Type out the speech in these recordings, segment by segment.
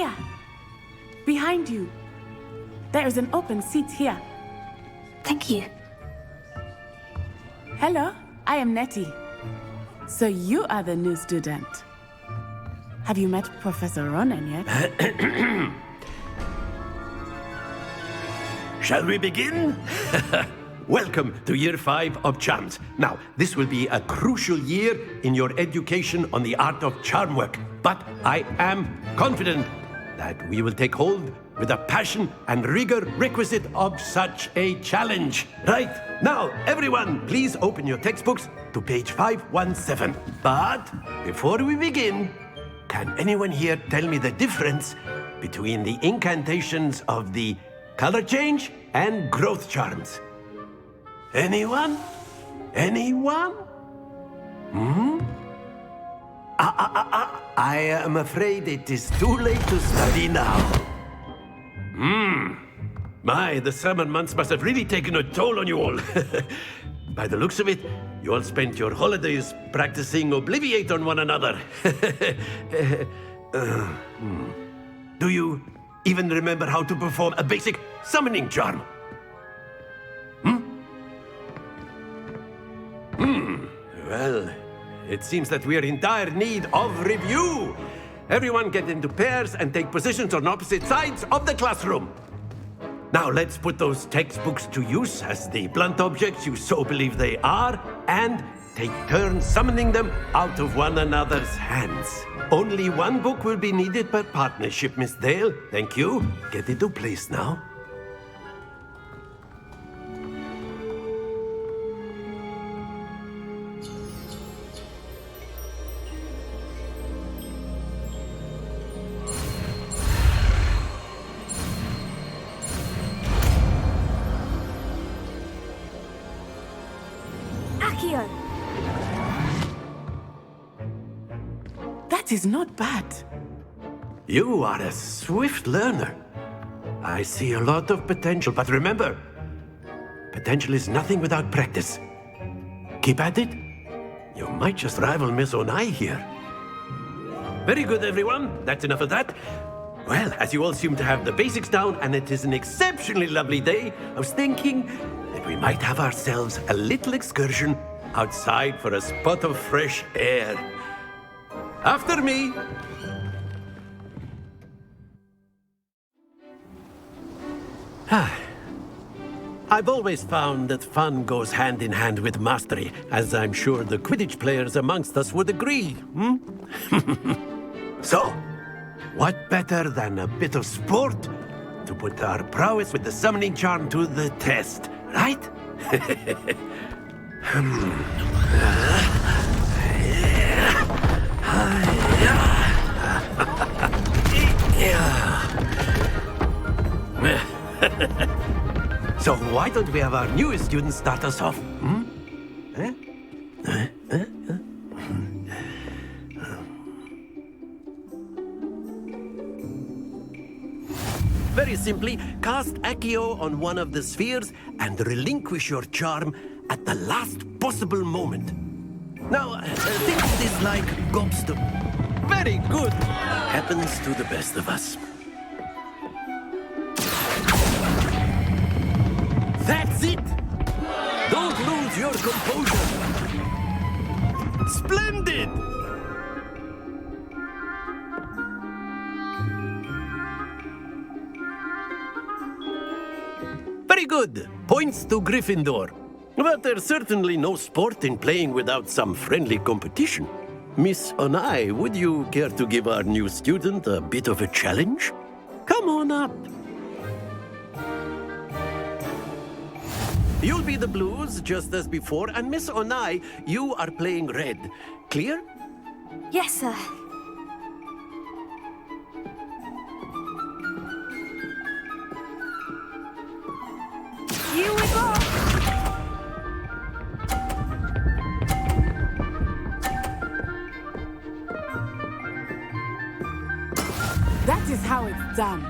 Here, behind you. There is an open seat here. Thank you. Hello, I am Nettie. So you are the new student. Have you met Professor Ronan yet? Shall we begin? Welcome to Year 5 of Charms. Now, this will be a crucial year in your education on the art of charm work. But I am confident that we will take hold with the passion and rigor requisite of such a challenge. Right, now, everyone, please open your textbooks to page 517. But before we begin, can anyone here tell me the difference between the incantations of the color change and growth charms? Anyone? Anyone? I am afraid it is too late to study now. My, the summer months must have really taken a toll on you all. By the looks of it, you all spent your holidays practicing Obliviate on one another. Do you even remember how to perform a basic summoning charm? Well, it seems that we are in dire need of review. Everyone get into pairs and take positions on opposite sides of the classroom. Now let's put those textbooks to use as the blunt objects you so believe they are, and take turns summoning them out of one another's hands. Only one book will be needed per partnership, Miss Dale. Thank you. Get into place now. That is not bad. You are a swift learner. I see a lot of potential, but remember, potential is nothing without practice. Keep at it. You might just rival Miss Onai here. Very good, everyone. That's enough of that. Well, as you all seem to have the basics down, and it is an exceptionally lovely day, I was thinking that we might have ourselves a little excursion outside for a spot of fresh air. After me. I've always found that fun goes hand in hand with mastery, as I'm sure the Quidditch players amongst us would agree. So, what better than a bit of sport to put our prowess with the summoning charm to the test, right? So why don't we have our newest student start us off? Very simply, cast Accio on one of the spheres and relinquish your charm at the last possible moment. Now, think of this like gobstone. Very good. Happens to the best of us. That's it! Don't lose your composure. Splendid! Very good. Points to Gryffindor. But there's certainly no sport in playing without some friendly competition. Miss Onai, would you care to give our new student a bit of a challenge? Come on up. You'll be the blues, just as before, and Miss Onai, you are playing red. Clear? Yes, sir. Here we go! That is how it's done.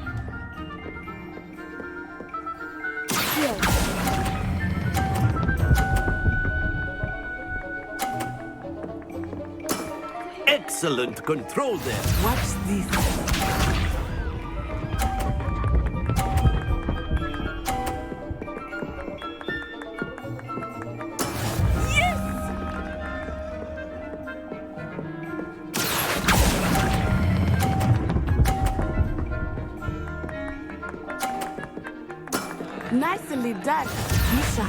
Here. Excellent control there. Watch this. nicely done. Yes, sir.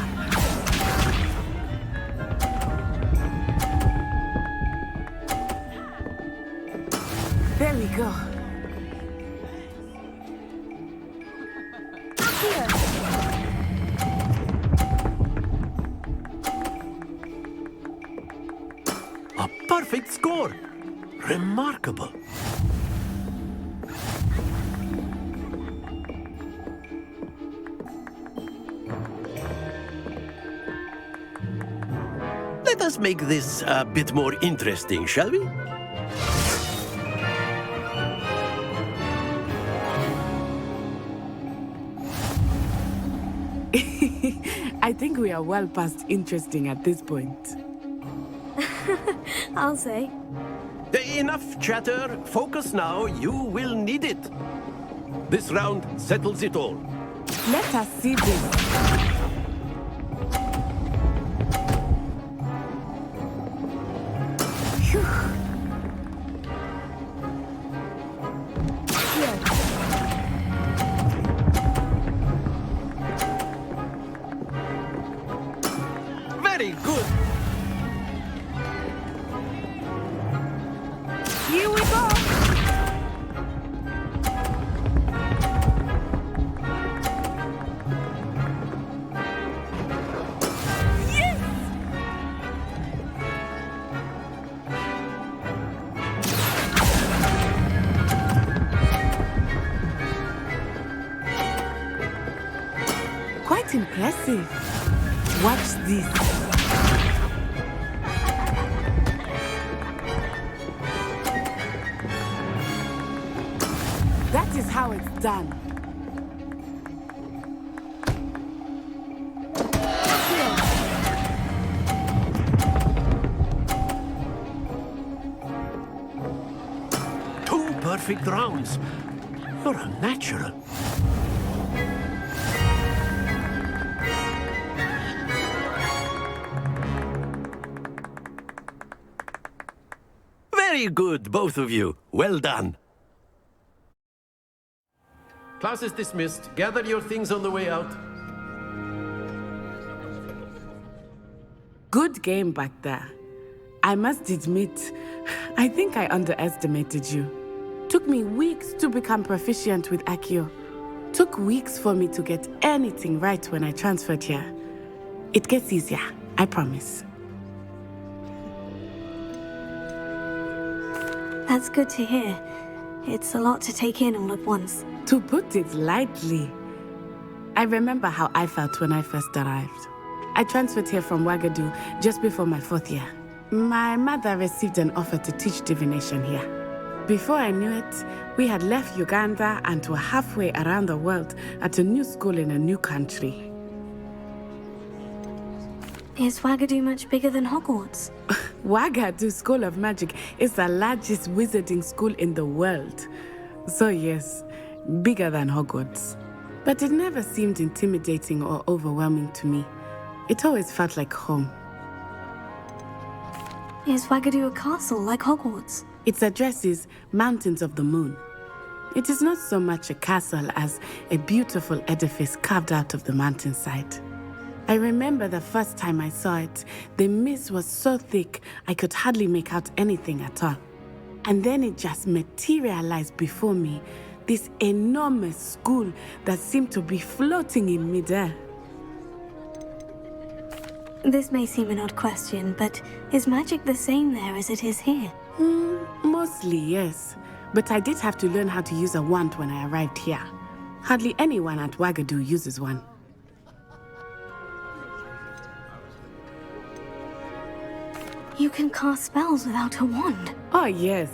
There we go. Here. A perfect score. Remarkable. Let us make this a bit more interesting, shall we? I think we are well past interesting at this point. I'll say. Enough chatter. Focus now. You will need it. This round settles it all. Let us see this. Phew. Here. Very good. Here we go. Yes! Quite impressive. Watch this. That is how it's done. Two perfect rounds. You're a natural. Very good, both of you. Well done. Class is dismissed. Gather your things on the way out. Good game back there. I must admit, I think I underestimated you. Took me weeks to become proficient with Accio. Took weeks for me to get anything right when I transferred here. It gets easier, I promise. That's good to hear. It's a lot to take in all at once. To put it lightly, I remember how I felt when I first arrived. I transferred here from Ouagadougou just before my 4th year. My mother received an offer to teach divination here. Before I knew it, we had left Uganda and were halfway around the world at a new school in a new country. Is Ouagadougou much bigger than Hogwarts? Ouagadougou School of Magic is the largest wizarding school in the world. So yes, bigger than Hogwarts. But it never seemed intimidating or overwhelming to me. It always felt like home. Is Ouagadougou a castle like Hogwarts? Its address is Mountains of the Moon. It is not so much a castle as a beautiful edifice carved out of the mountainside. I remember the first time I saw it, the mist was so thick I could hardly make out anything at all. And then it just materialized before me, this enormous school that seemed to be floating in midair. This may seem an odd question, but is magic the same there as it is here? Mostly, yes. But I did have to learn how to use a wand when I arrived here. Hardly anyone at Ouagadougou uses one. You can cast spells without a wand. Oh, yes.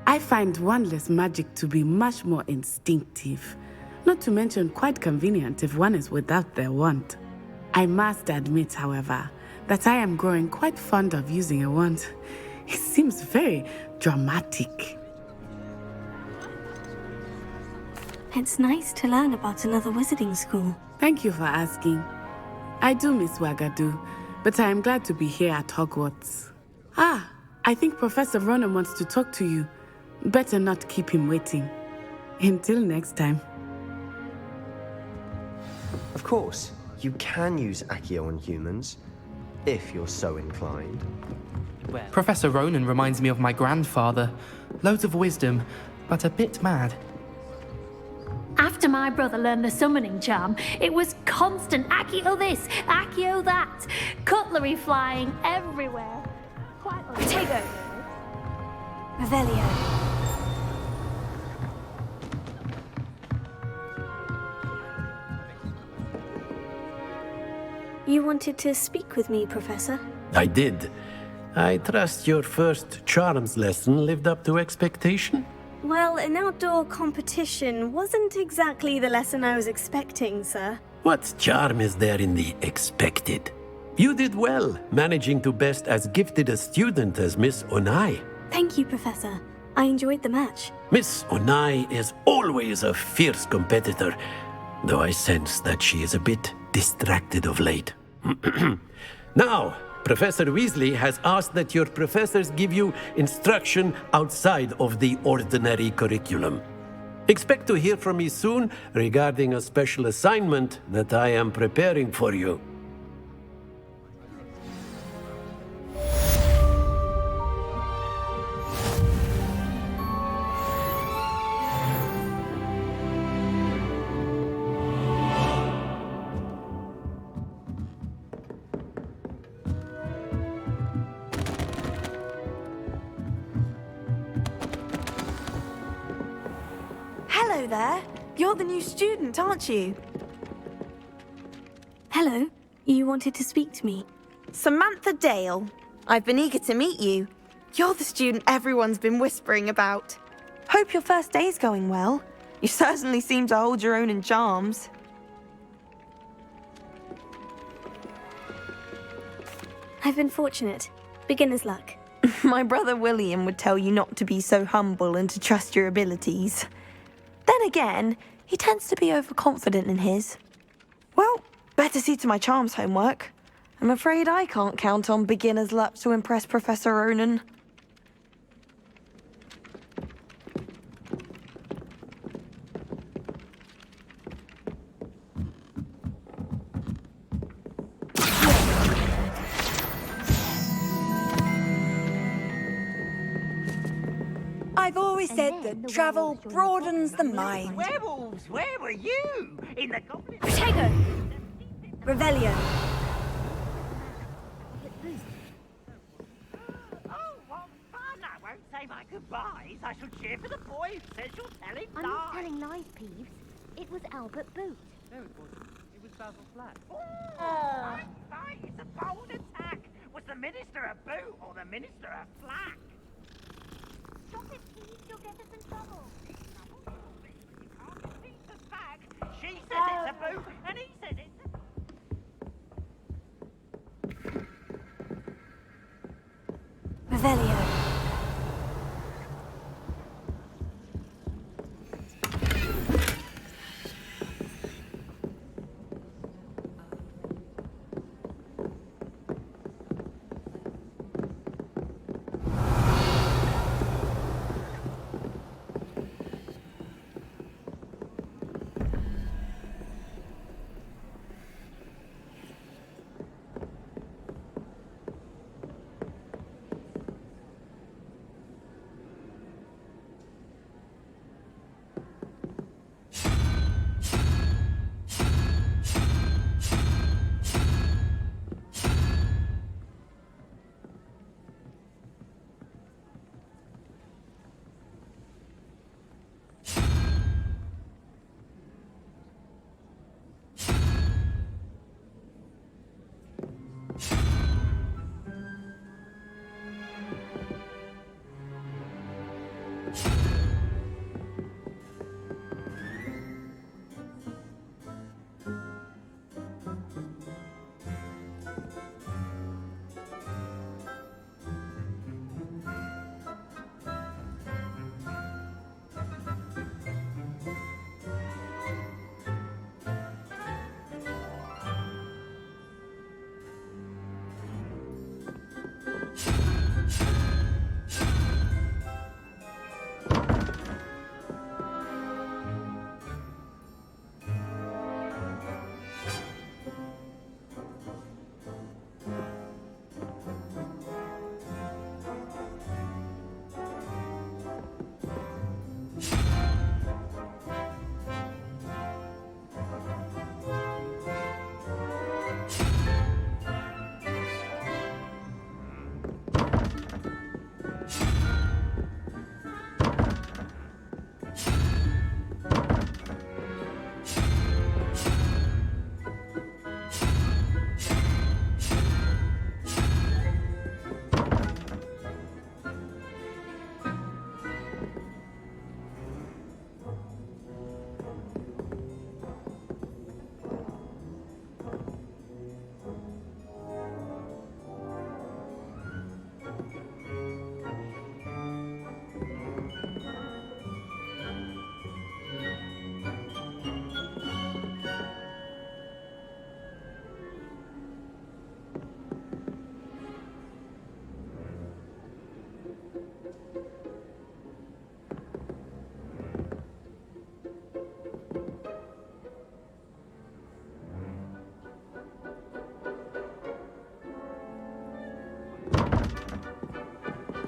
I find wandless magic to be much more instinctive. Not to mention quite convenient if one is without their wand. I must admit, however, that I am growing quite fond of using a wand. It seems very dramatic. It's nice to learn about another wizarding school. Thank you for asking. I do miss Ouagadougou, but I am glad to be here at Hogwarts. I think Professor Ronan wants to talk to you. Better not keep him waiting. Until next time. Of course. You can use Accio on humans, if you're so inclined. Professor Ronan reminds me of my grandfather. Loads of wisdom, but a bit mad. After my brother learned the summoning charm, it was constant Accio this, Accio that, cutlery flying everywhere. Quite Protego! Revelio. You wanted to speak with me, Professor? I did. I trust your first charms lesson lived up to expectation? Well, an outdoor competition wasn't exactly the lesson I was expecting, sir. What charm is there in the expected? You did well, managing to best as gifted a student as Miss Onai. Thank you, Professor. I enjoyed the match. Miss Onai is always a fierce competitor, though I sense that she is a bit distracted of late. Now, Professor Weasley has asked that your professors give you instruction outside of the ordinary curriculum. Expect to hear from me soon regarding a special assignment that I am preparing for you. Hello there. You're the new student, aren't you? Hello. You wanted to speak to me? Samantha Dale. I've been eager to meet you. You're the student everyone's been whispering about. Hope your first day's going well. You certainly seem to hold your own in charms. I've been fortunate. Beginner's luck. My brother William would tell you not to be so humble and to trust your abilities. Then again, he tends to be overconfident in his. Well, better see to my charms homework. I'm afraid I can't count on beginner's luck to impress Professor Ronan. I've always said that travel broadens the mind. Werewolves, where were you? In the goblin... Protego! Revelio. Oh, what fun! I won't say my goodbyes. I shall cheer for the boy who says you're telling lies. I'm not telling lies, Peeves. It was Albert Boot. No, it wasn't. It was Basil Flack. Oh, right, it's a bold attack. Was the minister a boot or the minister a flack? Stop it, Peeves. You'll get us in trouble. You can't defeat the fact. She says it's a boot and he says it's a... Revelio.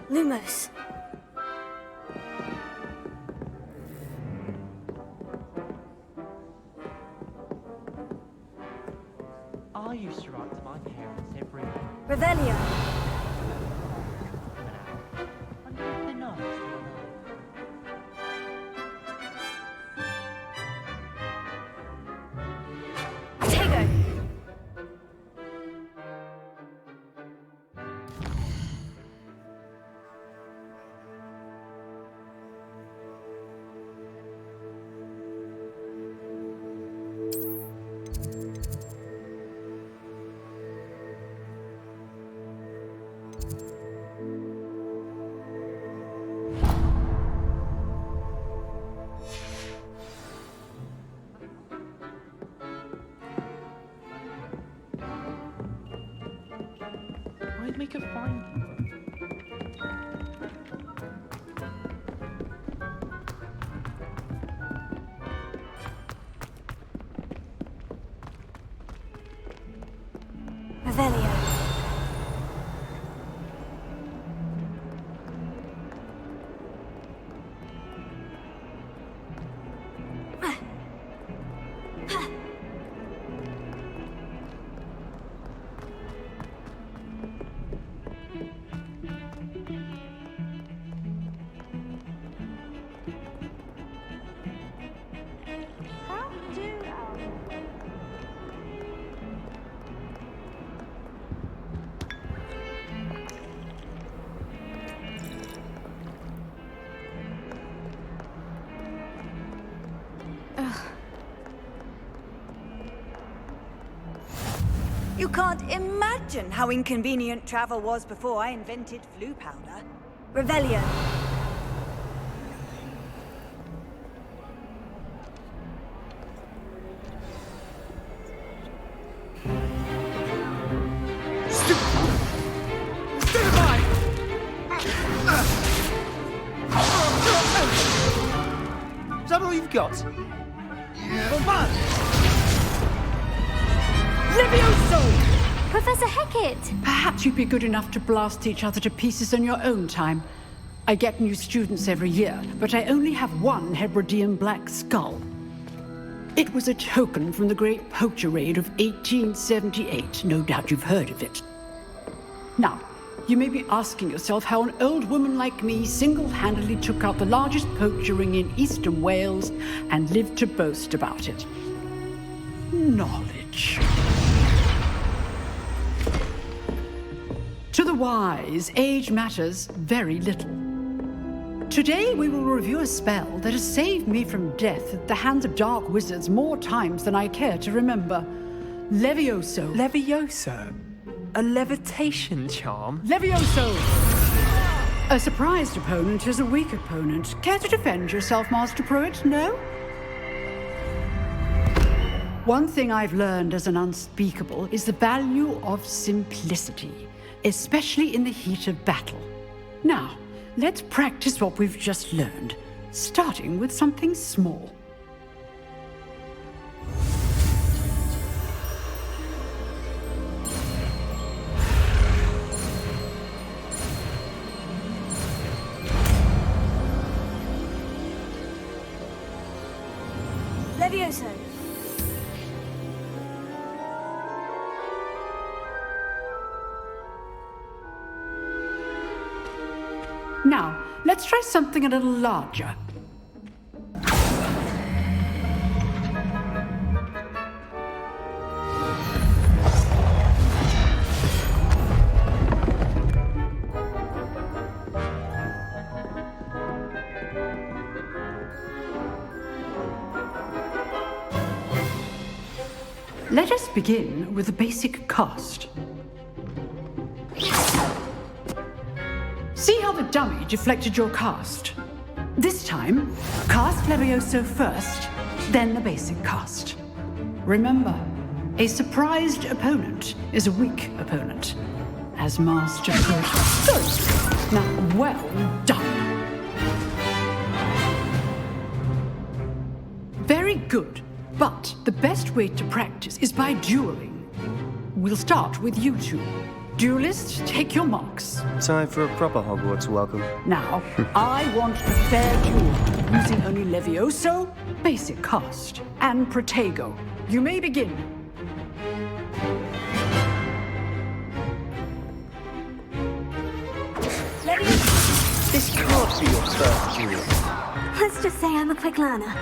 Lumos. I used to write to my parents every Revelio. wonder if they know. Tego. I'd make a fine Revelio. You can't imagine how inconvenient travel was before I invented flu powder. Revelio. Is that all you've got? Levioso! Professor Hecat! Perhaps you'd be good enough to blast each other to pieces in your own time. I get new students every year, but I only have one Hebridean black skull. It was a token from the Great Poacher Raid of 1878. No doubt you've heard of it. Now, you may be asking yourself how an old woman like me single-handedly took out the largest poacher ring in eastern Wales and lived to boast about it. Knowledge. To the wise, age matters very little. Today we will review a spell that has saved me from death at the hands of dark wizards more times than I care to remember. Levioso. Levioso? A levitation charm? Levioso! A surprised opponent is a weak opponent. Care to defend yourself, Master Pruitt? No? One thing I've learned as an unspeakable is the value of simplicity, especially in the heat of battle. Now, let's practice what we've just learned, starting with something small. Levioso. Now, let's try something a little larger. Let us begin with the basic cast. See how the dummy deflected your cast? This time, cast Levioso first, then the basic cast. Remember, a surprised opponent is a weak opponent, as Master Pruitt. Good. Now, well done. Very good, but the best way to practice is by dueling. We'll start with you two. Duelists, take your marks. Time for a proper Hogwarts welcome. Now, I want a fair duel, using only Levioso, basic cast, and Protego. You may begin. This can't be your first duel. Let's just say I'm a quick learner.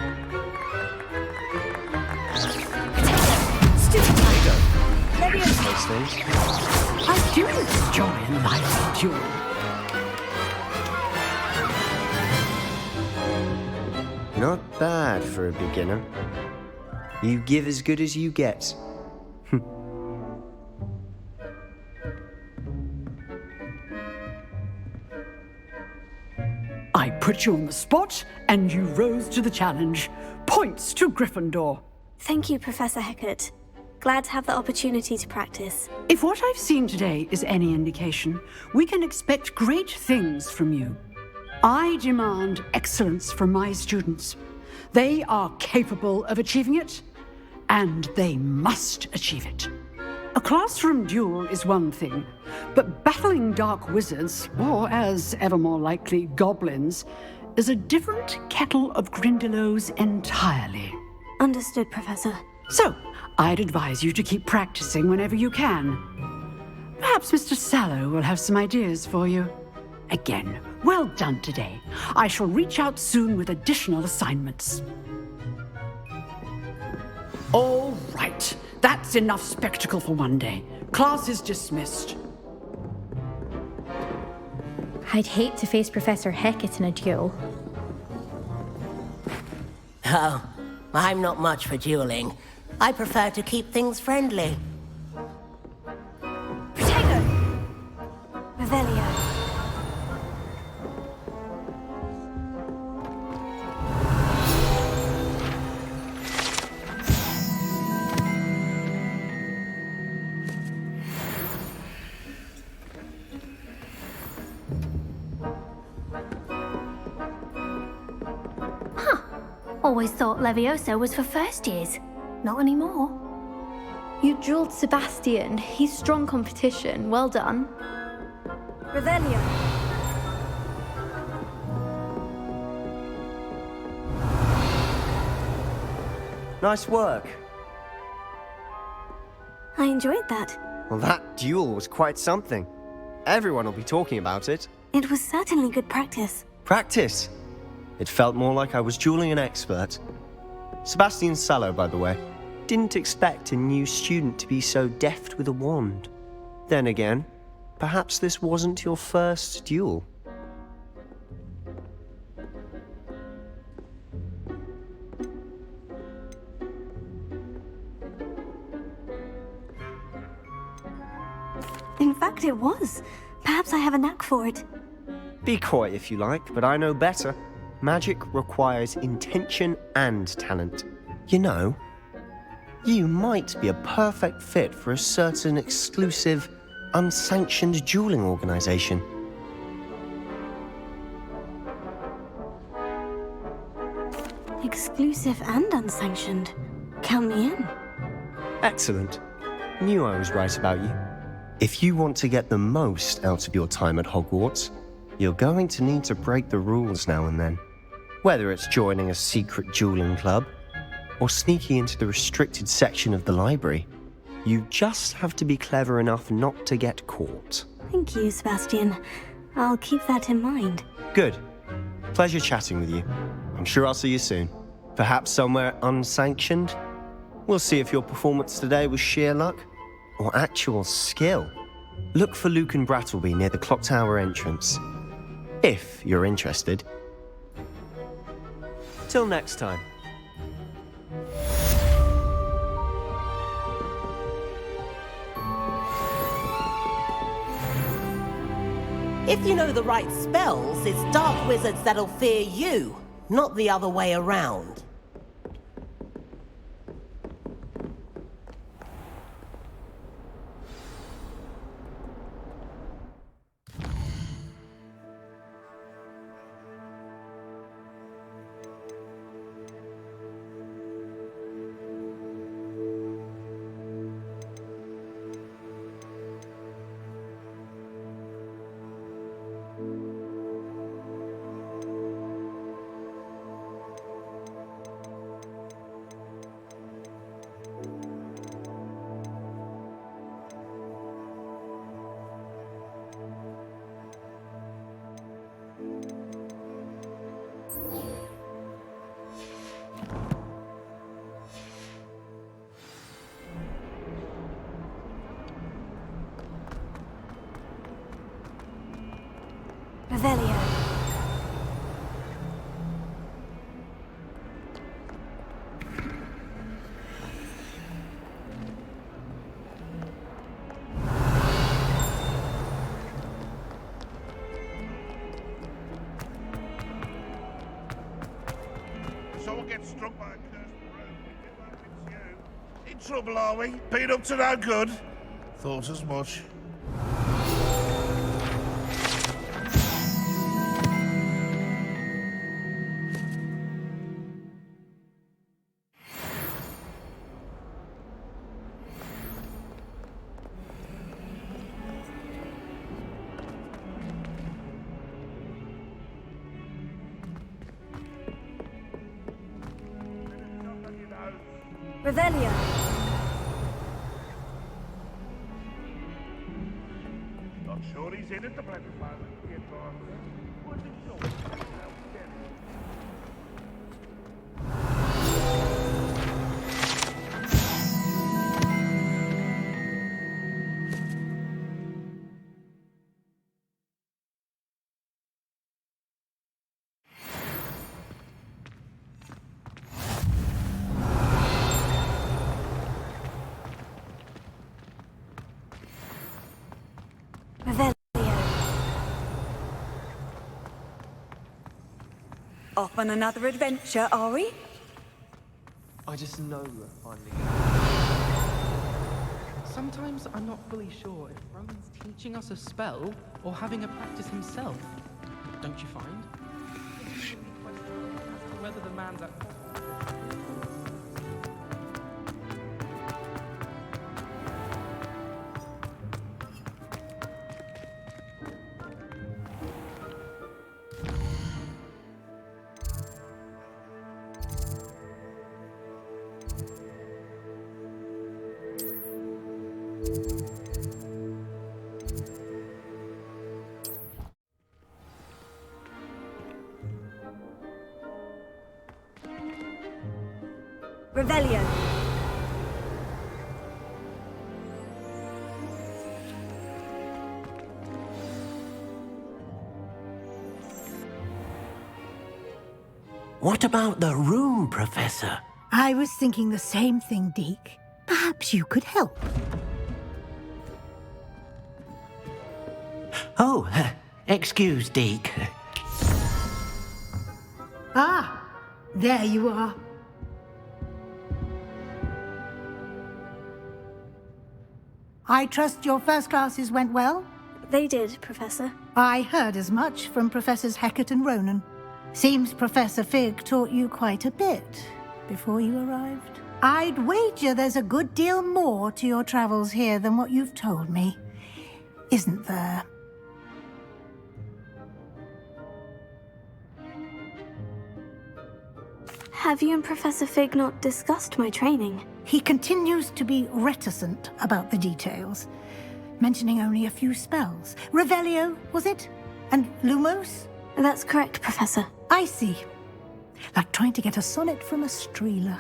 Those things. I do enjoy a lively duel. Not bad for a beginner. You give as good as you get. I put you on the spot, and you rose to the challenge. Points to Gryffindor. Thank you, Professor Hecat. Glad to have the opportunity to practice. If what I've seen today is any indication, we can expect great things from you. I demand excellence from my students. They are capable of achieving it, and they must achieve it. A classroom duel is one thing, but battling dark wizards, or as ever more likely, goblins, is a different kettle of Grindylows entirely. Understood, Professor. So, I'd advise you to keep practicing whenever you can. Perhaps Mr. Sallow will have some ideas for you. Again, well done today. I shall reach out soon with additional assignments. All right. That's enough spectacle for one day. Class is dismissed. I'd hate to face Professor Hecat in a duel. Oh, I'm not much for dueling. I prefer to keep things friendly. Protego! Revelio. Always thought Levioso was for first years. Not anymore. You dueled Sebastian. He's strong competition. Well done. Revelio. Nice work. I enjoyed that. Well, that duel was quite something. Everyone will be talking about it. It was certainly good practice. Practice? It felt more like I was dueling an expert. Sebastian Sallow, by the way, didn't expect a new student to be so deft with a wand. Then again, perhaps this wasn't your first duel. In fact, it was. Perhaps I have a knack for it. Be coy if you like, but I know better. Magic requires intention and talent. You know, you might be a perfect fit for a certain exclusive, unsanctioned dueling organization. Exclusive and unsanctioned. Count me in. Excellent. Knew I was right about you. If you want to get the most out of your time at Hogwarts, you're going to need to break the rules now and then. Whether it's joining a secret dueling club or sneaking into the restricted section of the library, you just have to be clever enough not to get caught. Thank you, Sebastian. I'll keep that in mind. Good. Pleasure chatting with you. I'm sure I'll see you soon. Perhaps somewhere unsanctioned? We'll see if your performance today was sheer luck or actual skill. Look for Luke and Brattleby near the clock tower entrance. If you're interested. Till next time. If you know the right spells, it's dark wizards that'll fear you, not the other way around. Revelio. Someone gets struck by a cursed road. It's you. In trouble, are we? Been up to no good? Thought as much. Revelio. Not sure he's in at the present moment. The advisor. What's it sure? Revelio. Off on another adventure, are we? I just know we're finally. Sometimes I'm not fully sure if Roman's teaching us a spell or having a practice himself. Don't you find? As to whether the man's at Revelio. What about the room, Professor? I was thinking the same thing, Deke. Perhaps you could help. Oh, excuse, Deke. Ah, there you are. I trust your first classes went well? They did, Professor. I heard as much from Professors Hecat and Ronan. Seems Professor Fig taught you quite a bit before you arrived. I'd wager there's a good deal more to your travels here than what you've told me, isn't there? Have you and Professor Fig not discussed my training? He continues to be reticent about the details, mentioning only a few spells. Revelio, was it? And Lumos? That's correct, Professor. I see. Like trying to get a sonnet from a streeler.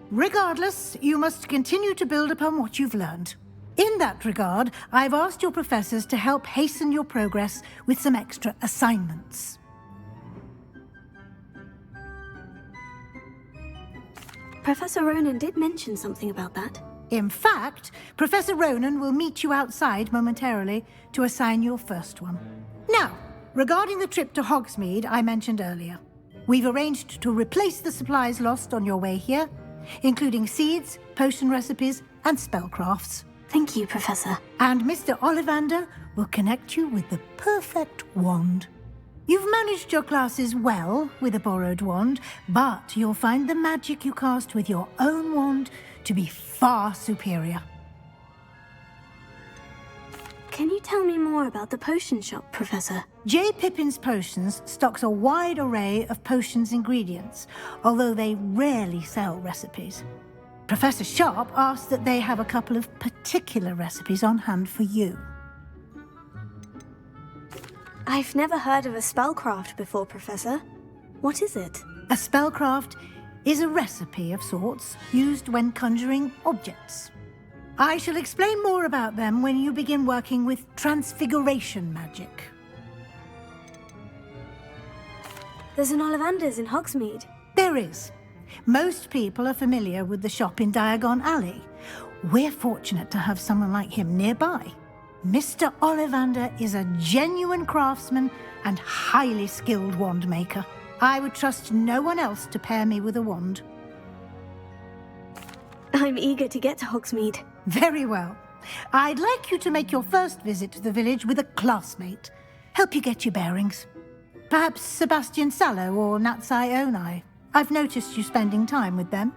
Regardless, you must continue to build upon what you've learned. In that regard, I've asked your professors to help hasten your progress with some extra assignments. Professor Ronan did mention something about that. In fact, Professor Ronan will meet you outside momentarily to assign your first one. Now, regarding the trip to Hogsmeade I mentioned earlier, we've arranged to replace the supplies lost on your way here, including seeds, potion recipes, and spellcrafts. Thank you, Professor. And Mr. Ollivander will connect you with the perfect wand. You've managed your classes well with a borrowed wand, but you'll find the magic you cast with your own wand to be far superior. Can you tell me more about the potion shop, Professor? J. Pippin's Potions stocks a wide array of potions ingredients, although they rarely sell recipes. Professor Sharp asked that they have a couple of particular recipes on hand for you. I've never heard of a spellcraft before, Professor. What is it? A spellcraft is a recipe of sorts used when conjuring objects. I shall explain more about them when you begin working with transfiguration magic. There's an Ollivander's in Hogsmeade. There is. Most people are familiar with the shop in Diagon Alley. We're fortunate to have someone like him nearby. Mr. Ollivander is a genuine craftsman and highly skilled wand maker. I would trust no one else to pair me with a wand. I'm eager to get to Hogsmeade. Very well. I'd like you to make your first visit to the village with a classmate. Help you get your bearings. Perhaps Sebastian Sallow or Natsai Onai. I've noticed you spending time with them.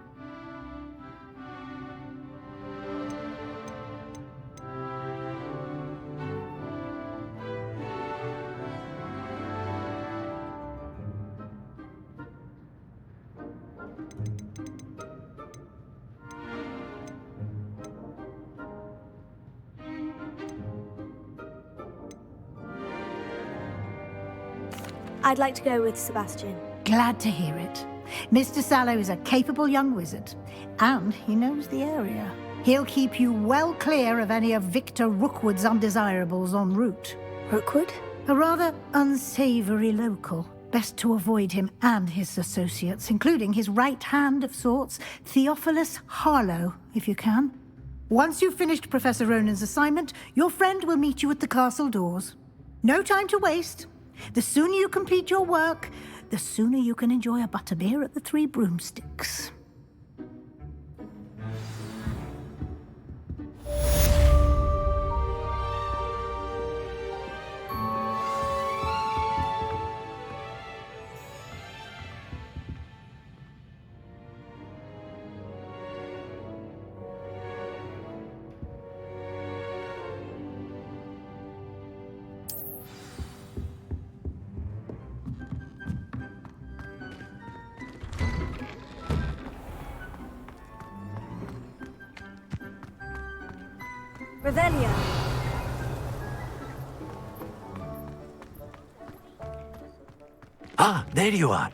I'd like to go with Sebastian. Glad to hear it. Mr. Sallow is a capable young wizard, and he knows the area. He'll keep you well clear of any of Victor Rookwood's undesirables en route. Rookwood? A rather unsavoury local. Best to avoid him and his associates, including his right hand of sorts, Theophilus Harlow, if you can. Once you've finished Professor Ronan's assignment, your friend will meet you at the castle doors. No time to waste. The sooner you complete your work, the sooner you can enjoy a butterbeer at the Three Broomsticks. Revelio. Ah, there you are.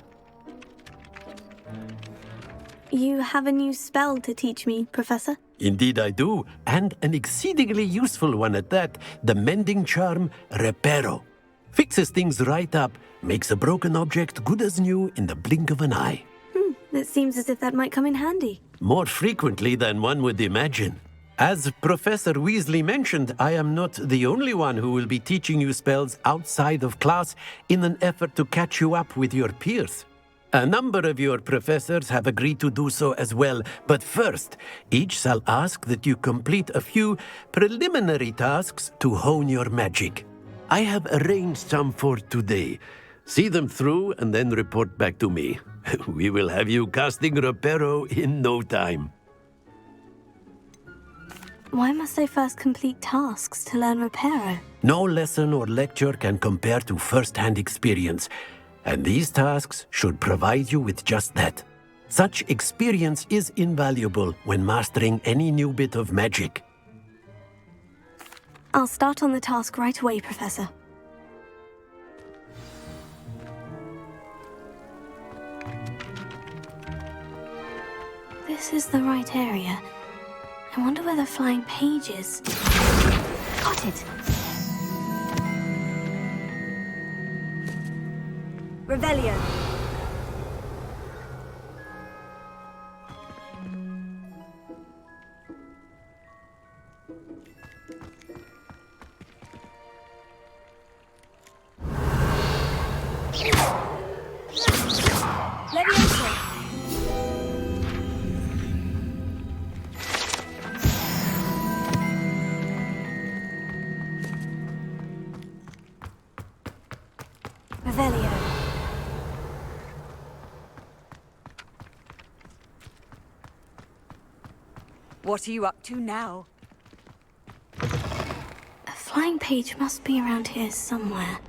You have a new spell to teach me, Professor? Indeed I do, and an exceedingly useful one at that, the mending charm Reparo. Fixes things right up, makes a broken object good as new in the blink of an eye. It seems as if that might come in handy. More frequently than one would imagine. As Professor Weasley mentioned, I am not the only one who will be teaching you spells outside of class in an effort to catch you up with your peers. A number of your professors have agreed to do so as well, but first, each shall ask that you complete a few preliminary tasks to hone your magic. I have arranged some for today. See them through and then report back to me. We will have you casting Reparo in no time. Why must I first complete tasks to learn Reparo? No lesson or lecture can compare to first-hand experience, and these tasks should provide you with just that. Such experience is invaluable when mastering any new bit of magic. I'll start on the task right away, Professor. This is the right area. I wonder where the flying page is. Got it! Revelio. Leviosa. Revelio. What are you up to now? A flying page must be around here somewhere.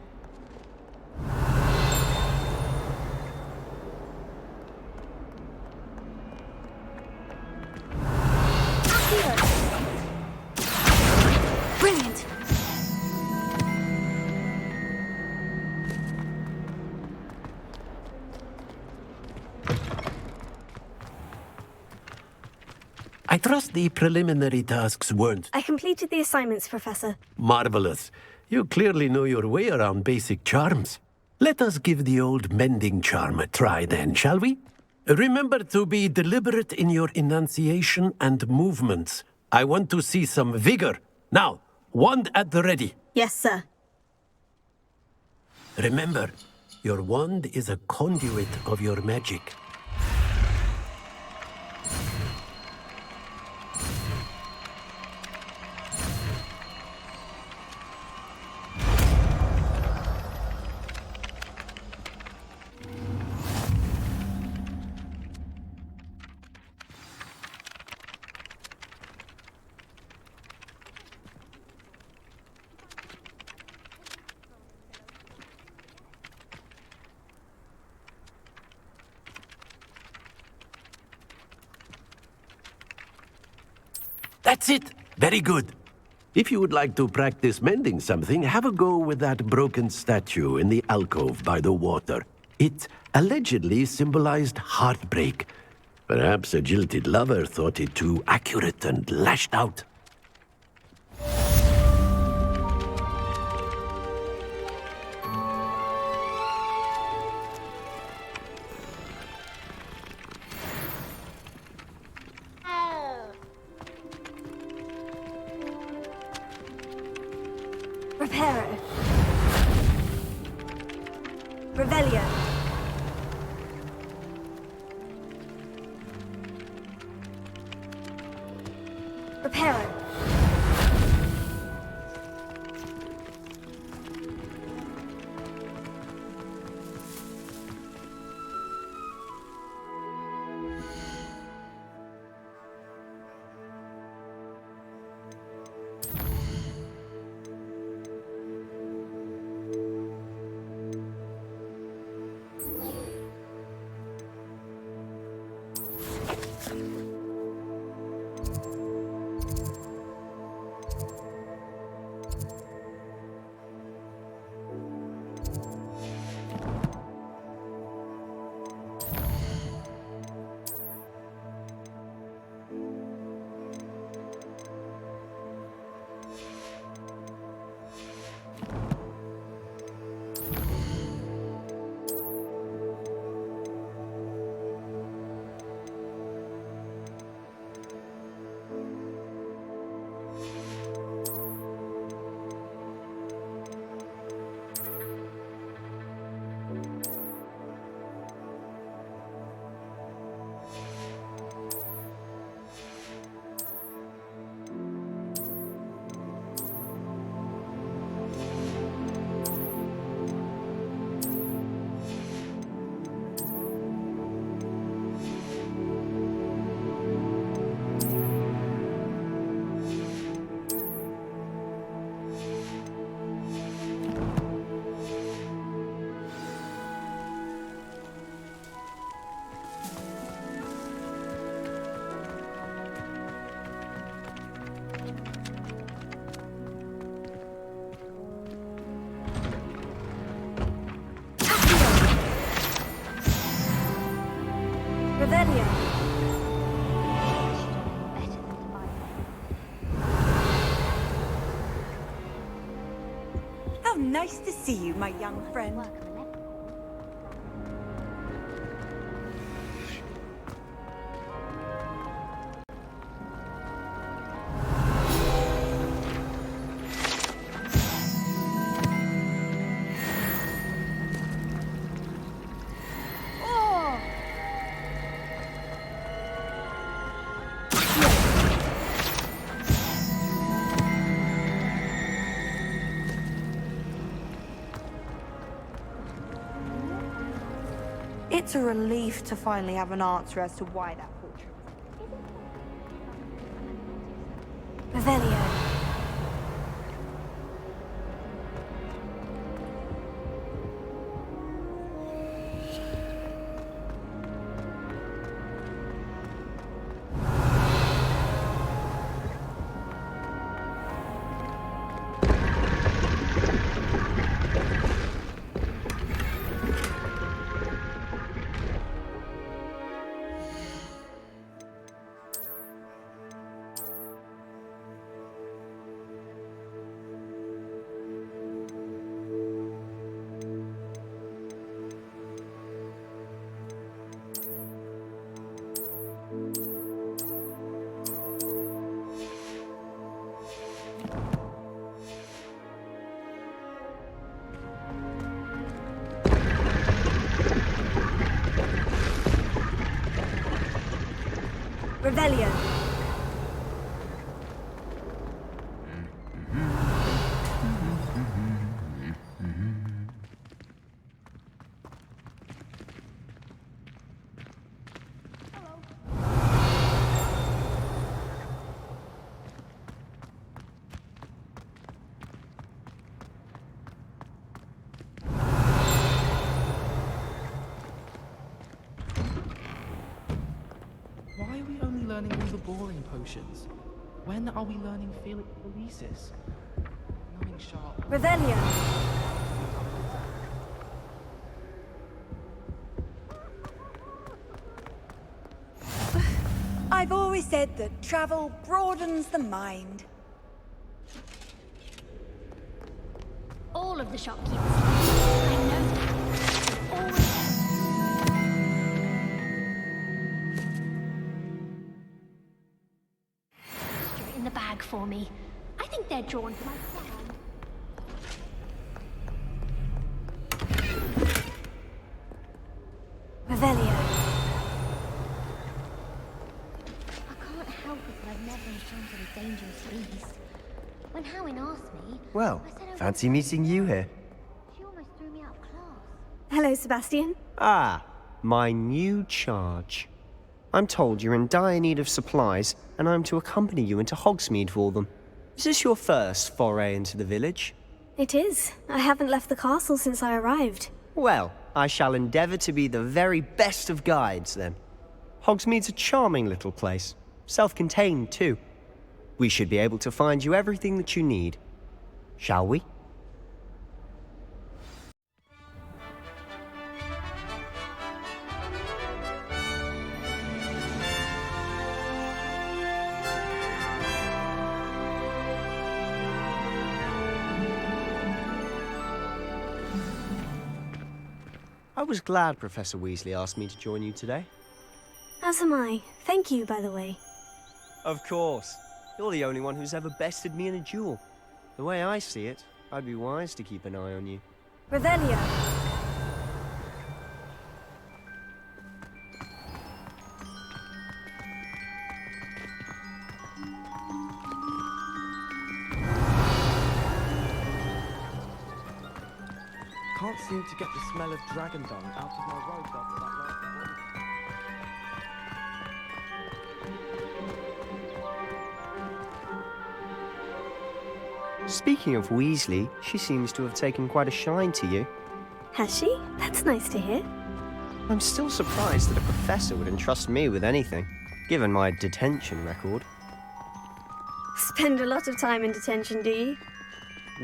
Brilliant! I trust the preliminary tasks weren't I completed the assignments, Professor. marvelous. You clearly know your way around basic charms. Let us give the old mending charm a try then, shall we? Remember to be deliberate in your enunciation and movements. I want to see some vigor. Now, wand at the ready. Yes, sir. Remember, your wand is a conduit of your magic. That's it! Very good. If you would like to practice mending something, have a go with that broken statue in the alcove by the water. It allegedly symbolized heartbreak. Perhaps a jilted lover thought it too accurate and lashed out. Reparo. Revelio. Reparo. Revelio. How nice to see you, my young friend. It's a relief to finally have an answer as to why that portrait was... Revelio. Revelio. Why are we only learning all the boring potions? When are we learning Felix Felicis? Knowing sharp. Revelio. I've always said that travel broadens the mind. All of the shopkeepers. I know that. Always. Straight in the bag for me. I think they're drawn to my plan. Revelio. I can't help it, but I've never encountered a dangerous beast. When Howin asked me, Well, I said I fancy meeting you here. She almost threw me out of class. Hello, Sebastian. Ah, my new charge. I'm told you're in dire need of supplies, and I'm to accompany you into Hogsmeade for them. Is this your first foray into the village? It is. I haven't left the castle since I arrived. Well, I shall endeavour to be the very best of guides, then. Hogsmeade's a charming little place. Self-contained, too. We should be able to find you everything that you need. Shall we? I was glad Professor Weasley asked me to join you today. As am I. Thank you, by the way. Of course. You're the only one who's ever bested me in a duel. The way I see it, I'd be wise to keep an eye on you. Revelio. Can't seem to get the smell of dragon dung out of my robes after that last morning. Speaking of Weasley, she seems to have taken quite a shine to you. Has she? That's nice to hear. I'm still surprised that a professor would entrust me with anything, given my detention record. Spend a lot of time in detention, do you?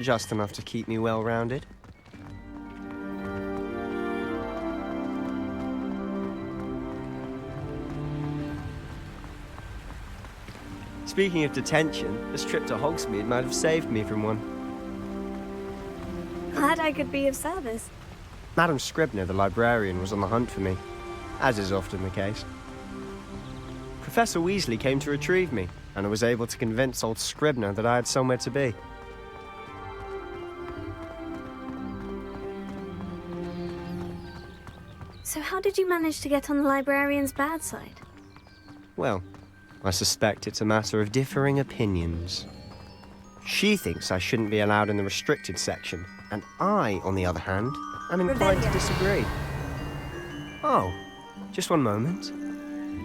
Just enough to keep me well-rounded. Speaking of detention, this trip to Hogsmeade might have saved me from one. Glad I could be of service. Madam Scribner, the librarian, was on the hunt for me, as is often the case. Professor Weasley came to retrieve me, and I was able to convince old Scribner that I had somewhere to be. So how did you manage to get on the librarian's bad side? Well, I suspect it's a matter of differing opinions. She thinks I shouldn't be allowed in the restricted section, and I, on the other hand, am inclined to disagree. Oh, just one moment.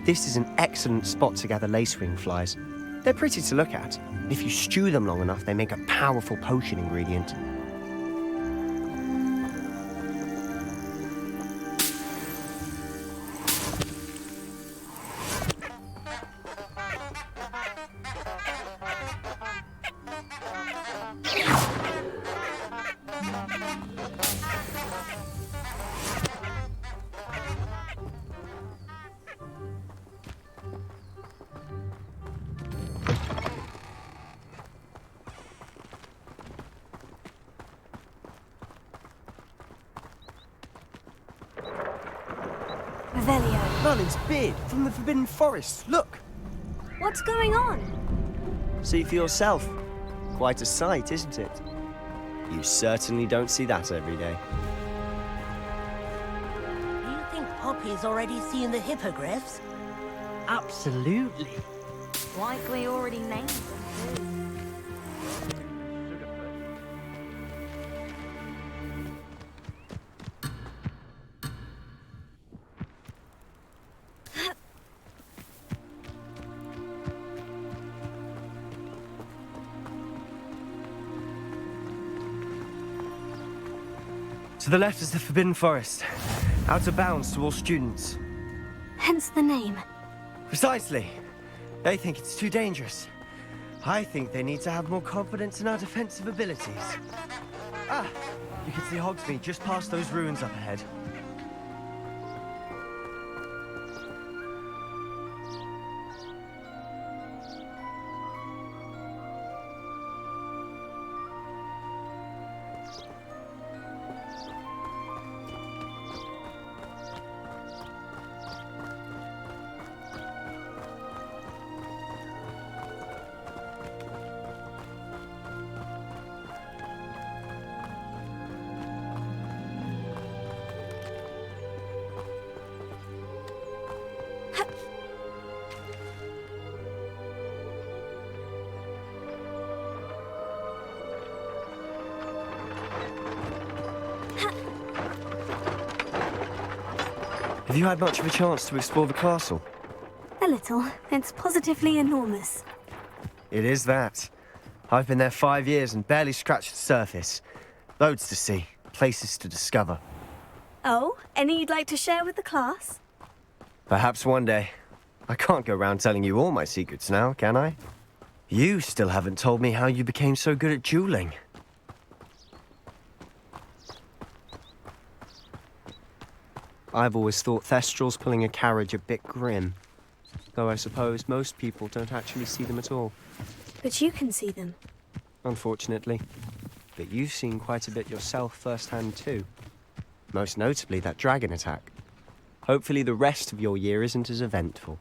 This is an excellent spot to gather lacewing flies. They're pretty to look at, and if you stew them long enough, they make a powerful potion ingredient. Revelio. Merlin's beard from the Forbidden Forest. Look! What's going on? See for yourself. Quite a sight, isn't it? You certainly don't see that every day. Do you think Poppy's already seen the hippogriffs? Absolutely. Likely already named them too. To the left is the Forbidden Forest, out of bounds to all students. Hence the name. Precisely. They think it's too dangerous. I think they need to have more confidence in our defensive abilities. Ah, you can see Hogsmeade just past those ruins up ahead. Have you had much of a chance to explore the castle? A little. It's positively enormous. It is that. I've been there 5 years and barely scratched the surface. Loads to see, places to discover. Oh, any you'd like to share with the class? Perhaps one day. I can't go around telling you all my secrets now, can I? You still haven't told me how you became so good at dueling. I've always thought Thestrals pulling a carriage a bit grim. Though I suppose most people don't actually see them at all. But you can see them. Unfortunately. But you've seen quite a bit yourself firsthand too. Most notably that dragon attack. Hopefully the rest of your year isn't as eventful.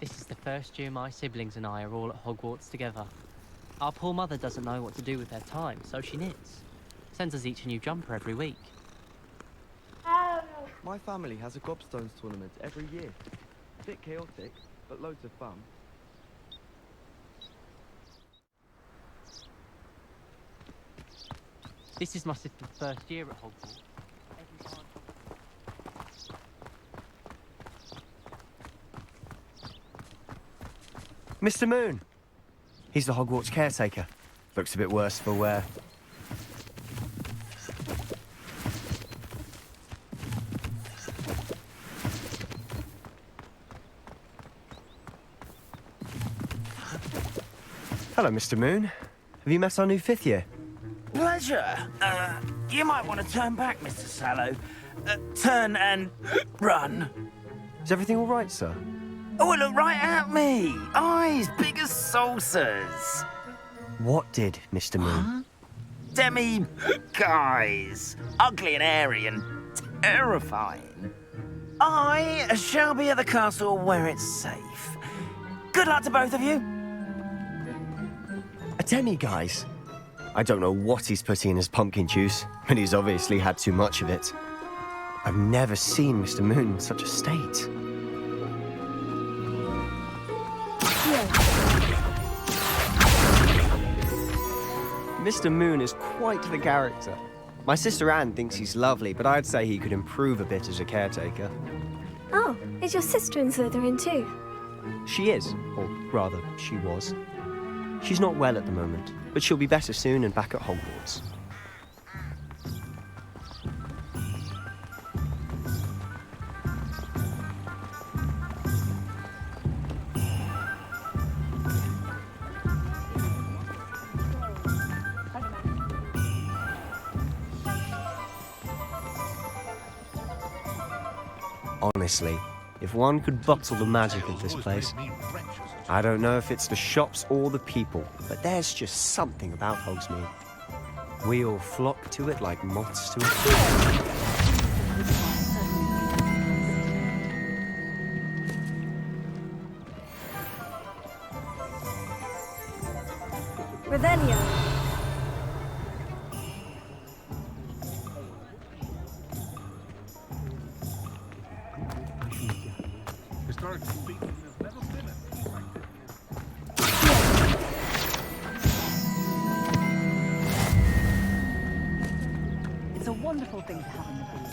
This is the first year my siblings and I are all at Hogwarts together. Our poor mother doesn't know what to do with her time, so she knits. Sends us each a new jumper every week. My family has a gobstones tournament every year. A bit chaotic, but loads of fun. This is my sister's first year at Hogwarts. Every time... Mr. Moon! He's the Hogwarts caretaker. Looks a bit worse for wear. Hello, Mr. Moon. Have you met our new 5th year? Pleasure. You might want to turn back, Mr. Sallow. Turn and run. Is everything all right, sir? Oh, look right at me. Eyes big as saucers. What did, Mr. Moon? Demi guys. Ugly and airy and terrifying. I shall be at the castle where it's safe. Good luck to both of you. A demi-guise? I don't know what he's putting in his pumpkin juice, but he's obviously had too much of it. I've never seen Mr. Moon in such a state. Mr. Moon is quite the character. My sister Anne thinks he's lovely, but I'd say he could improve a bit as a caretaker. Oh, is your sister in Slytherin too? She is, or rather, she was. She's not well at the moment, but she'll be better soon and back at Hogwarts. Honestly, if one could bottle the magic of this place, I don't know if it's the shops or the people, but there's just something about Hogsmeade. We all flock to it like moths to a flame. Revelio. It's a wonderful thing to have in the booth.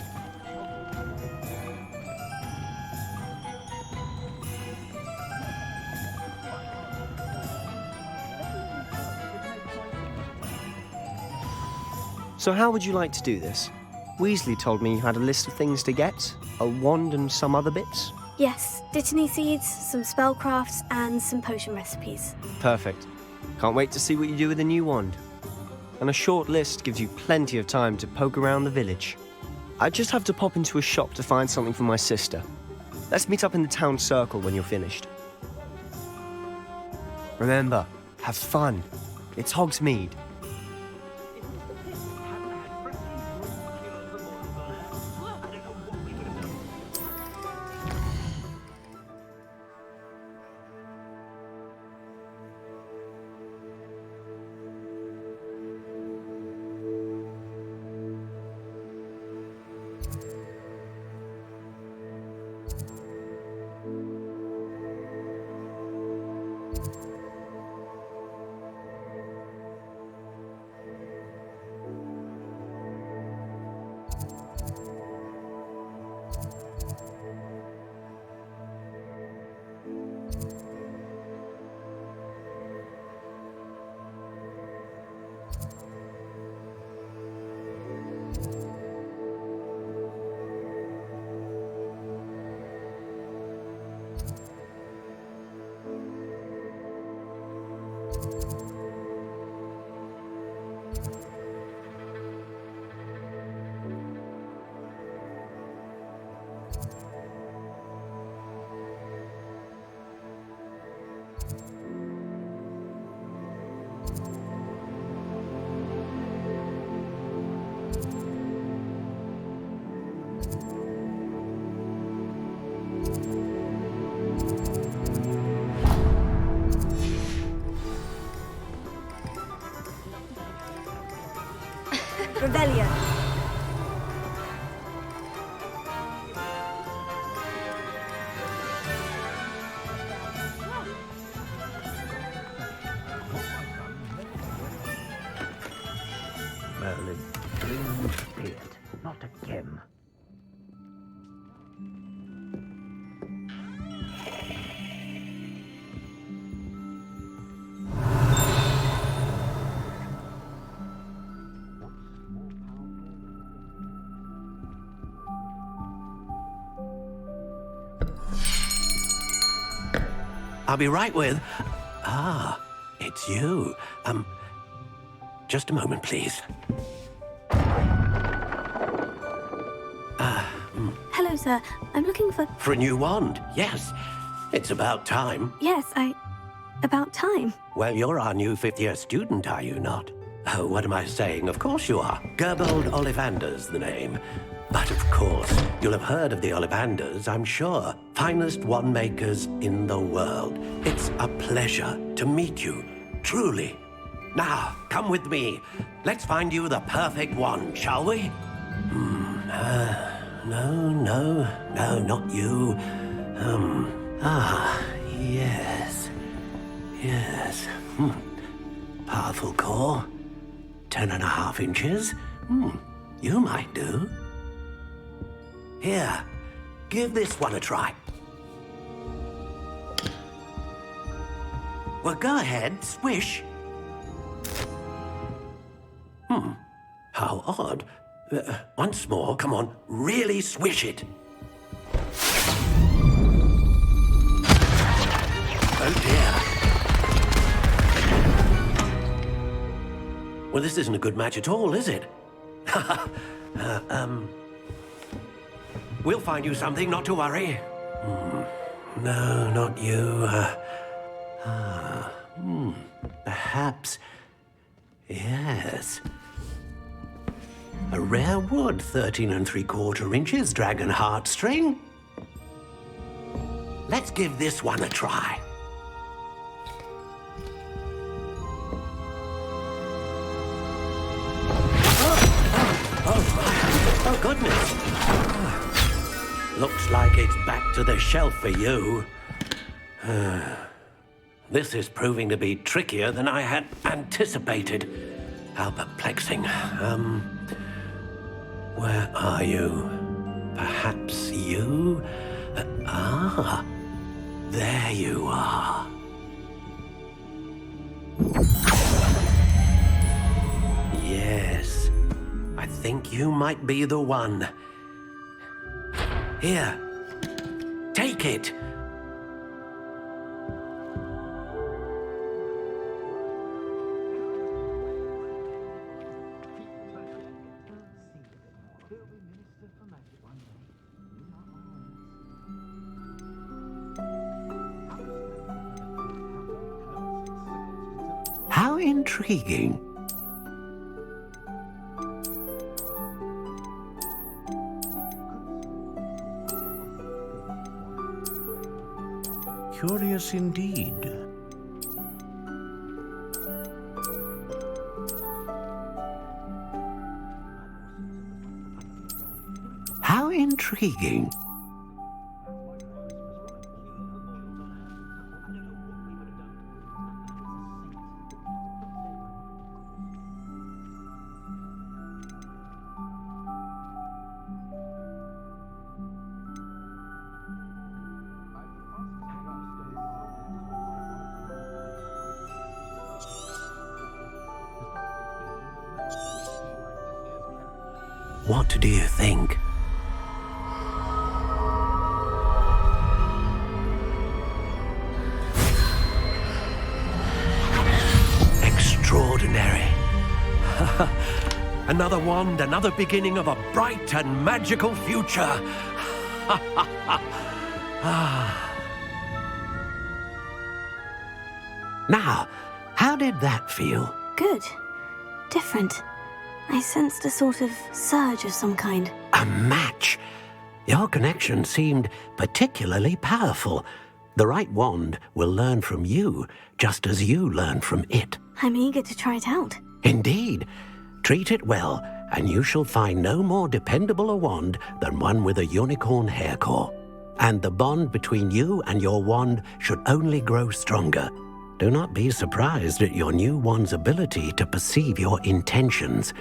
So how would you like to do this? Weasley told me you had a list of things to get, a wand and some other bits. Yes, dittany seeds, some spellcrafts, and some potion recipes. Perfect. Can't wait to see what you do with the new wand. And a short list gives you plenty of time to poke around the village. I just have to pop into a shop to find something for my sister. Let's meet up in the town circle when you're finished. Remember, have fun. It's Hogsmeade. Revelio. Merlin, dream spirit, not a gem. I'll be right with... Ah, it's you. Just a moment, please. Hello, sir. I'm looking for... For a new wand, yes. It's about time. Yes, about time. Well, you're our new fifth-year student, are you not? Oh, what am I saying? Of course you are. Gerbold Ollivander's the name. But of course, you'll have heard of the Ollivanders, I'm sure. Finest wand makers in the world. It's a pleasure to meet you, truly. Now, come with me. Let's find you the perfect wand, shall we? No, not you. Yes. Powerful core. 10.5 inches. You might do. Here, give this one a try. Well, go ahead, swish. How odd. Once more, come on, really swish it. Oh dear. Well, this isn't a good match at all, is it? We'll find you something, not to worry. No, not you. Perhaps... Yes. A rare wood, 13 3/4 inches, dragon heartstring. Let's give this one a try. Oh, goodness. Looks like it's back to the shelf for you. This is proving to be trickier than I had anticipated. How perplexing. Where are you? Perhaps you? There you are. Yes, I think you might be the one. Here, take it. How intriguing. Curious indeed. How intriguing. What do you think? Extraordinary. Another wand, another beginning of a bright and magical future. Now, how did that feel? Good. Different. I sensed a sort of surge of some kind. A match. Your connection seemed particularly powerful. The right wand will learn from you, just as you learn from it. I'm eager to try it out. Indeed. Treat it well, and you shall find no more dependable a wand than one with a unicorn hair core. And the bond between you and your wand should only grow stronger. Do not be surprised at your new wand's ability to perceive your intentions,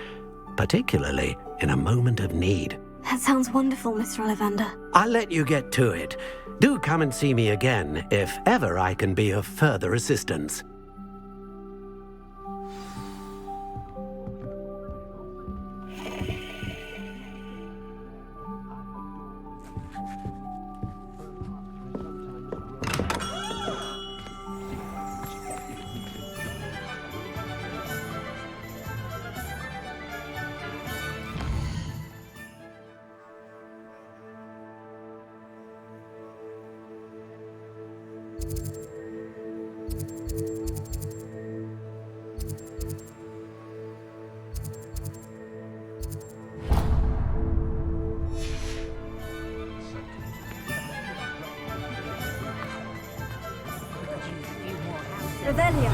particularly in a moment of need. That sounds wonderful, Mr. Ollivander. I'll let you get to it. Do come and see me again if ever I can be of further assistance. Revelio.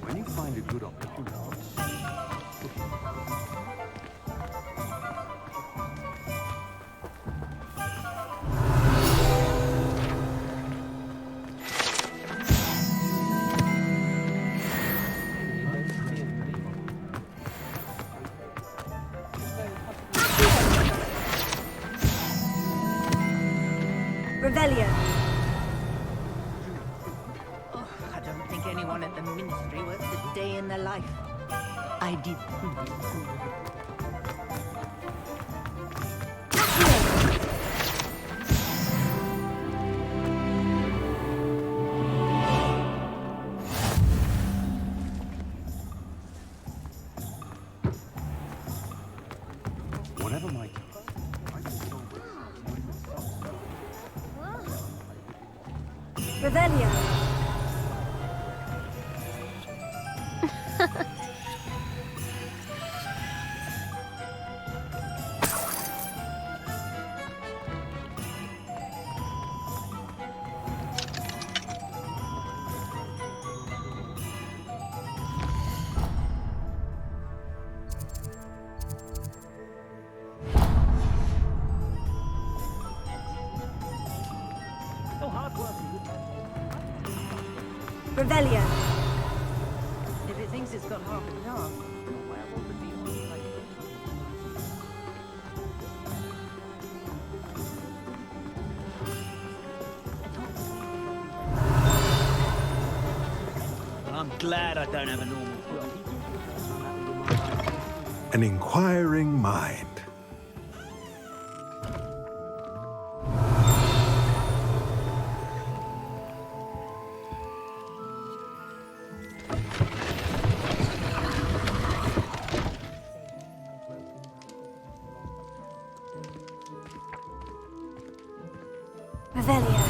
When you find a good opportunity. Revelio. Oh, I don't think anyone at the ministry works a day in their life. I did. Whatever my Revelio. Revelio. If it thinks it's got half a chance, well, what would be all like I'm glad I don't have a normal job. An inquiring mind. Revelio.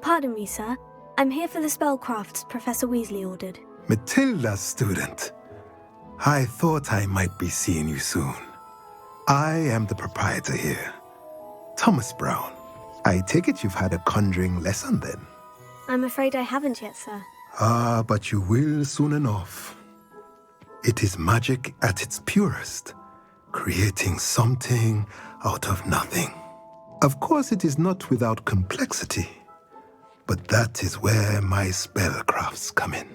Pardon me, sir. I'm here for the spellcrafts Professor Weasley ordered. Matilda's student. I thought I might be seeing you soon. I am the proprietor here, Thomas Brown. I take it you've had a conjuring lesson then? I'm afraid I haven't yet, sir. Ah, but you will soon enough. It is magic at its purest, creating something out of nothing. Of course, it is not without complexity, but that is where my spellcrafts come in.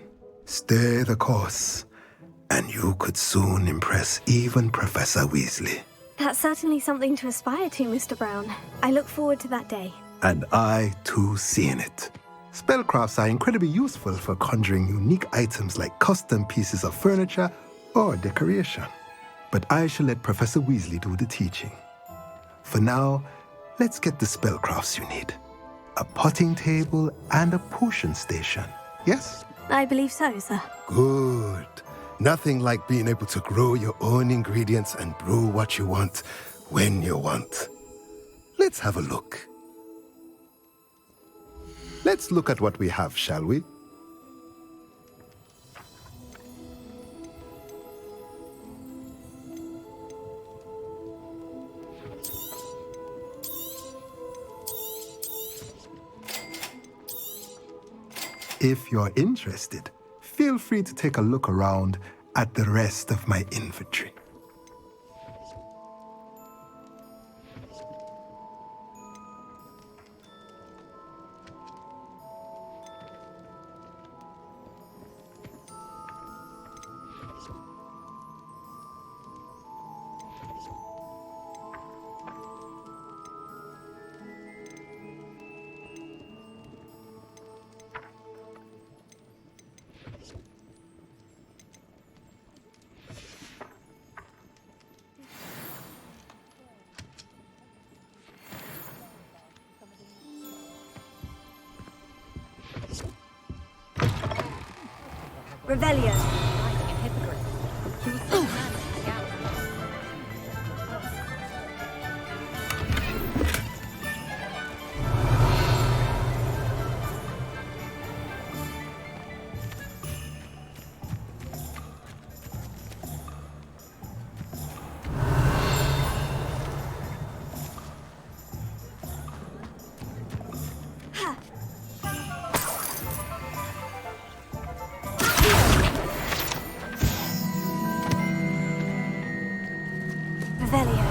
Stay the course, and you could soon impress even Professor Weasley. That's certainly something to aspire to, Mr. Brown. I look forward to that day. And I, too, seeing it. Spellcrafts are incredibly useful for conjuring unique items like custom pieces of furniture or decoration. But I shall let Professor Weasley do the teaching. For now, let's get the spellcrafts you need. A potting table and a potion station, yes? I believe so, sir. Good. Nothing like being able to grow your own ingredients and brew what you want when you want. Let's have a look. Let's look at what we have, shall we? If you're interested, feel free to take a look around at the rest of my inventory. Revelio. Revelio.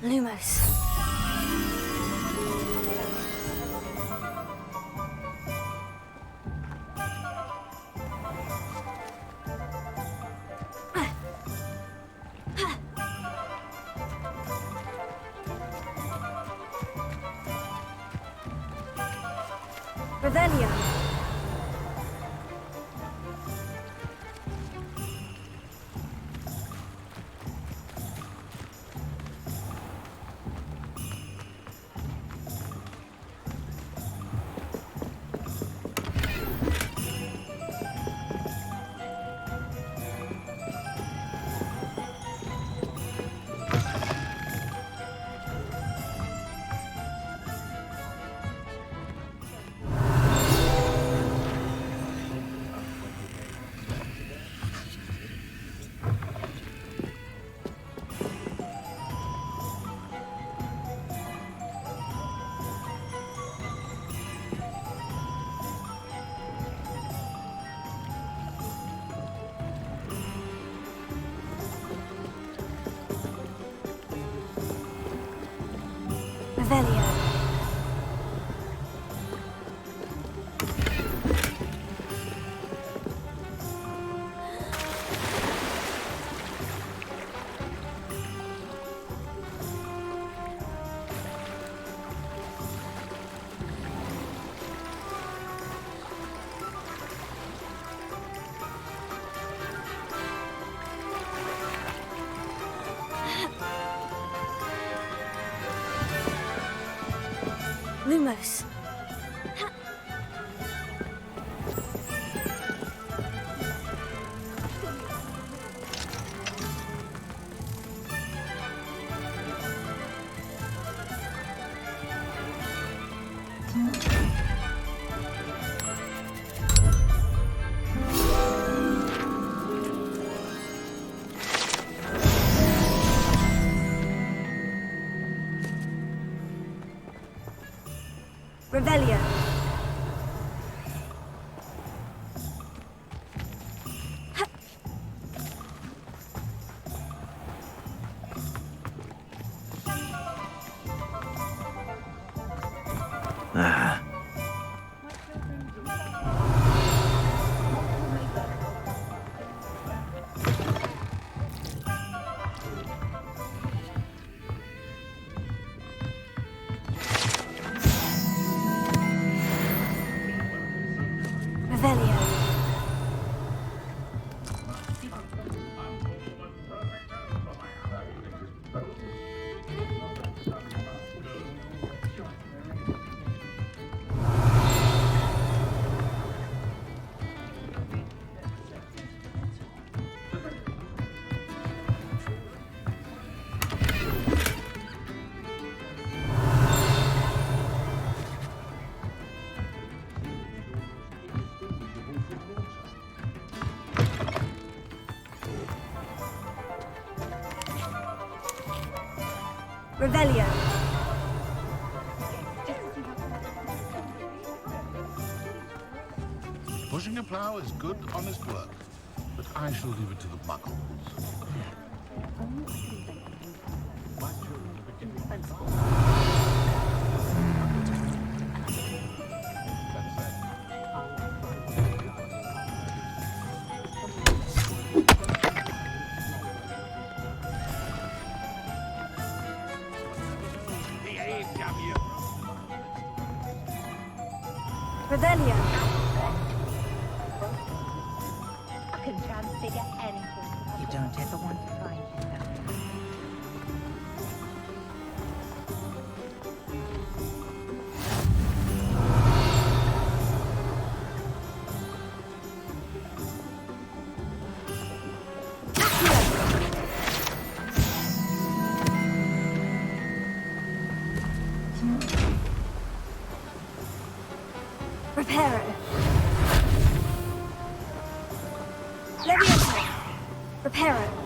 Lumos. Revelio. Revelio. Lumos. Revelio. Revelio. Revelio. Pushing a plough is good, honest work, but I shall leave it to the muggles. Revelio. I can transfigure anything. You don't ever want to find yourself. Reparo. Leviosa. Reparo.